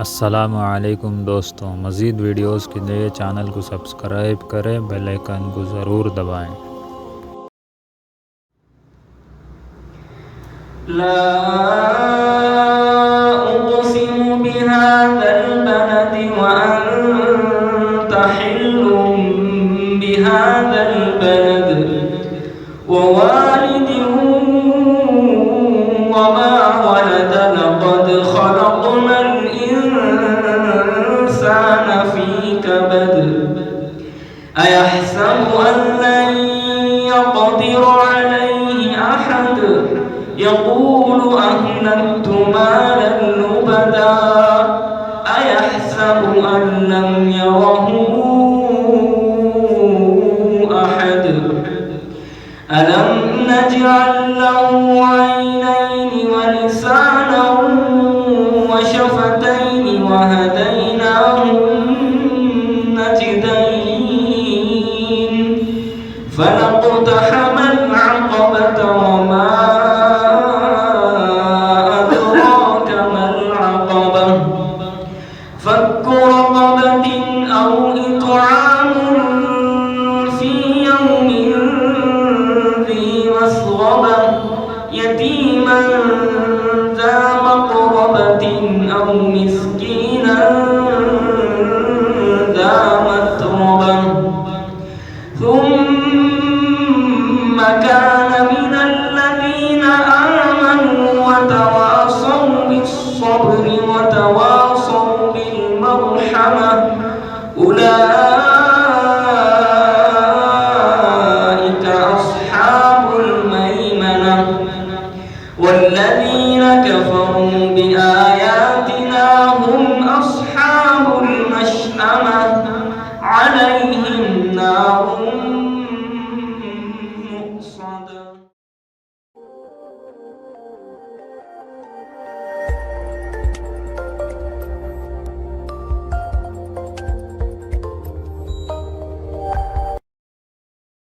अस्सलामुअलैकुम दोस्तों, मज़ीद वीडियोस के लिए चैनल को सब्सक्राइब करें, बेल आइकन को ज़रूर दबाएं। لا أقسم بهذا البلد وأنت حل بهذا البلد ووالد وما ولد لقد خلقنا الإنسان في كبد أيحسب أن لن يقدر عليه أحد يقول أهلكت مالا لبدا أيحسب أن لم يره أحد ألم نجعل له عينين ولسانا وشفتين وهديناه النجدين فلاقتحم العقبة وما أدراك ما العقبة فك رقبة أو إطعام في يوم ذي مسغبة يتيما ذا مقربة أو مسكينا ذا متربة ثم كان من الذين آمنوا وتواصوا بالصبر وتواصوا بالمرحمة أولئك أصحاب الميمنة والذين كفروا بآياتنا هم أصحاب المشأمة عليهم نار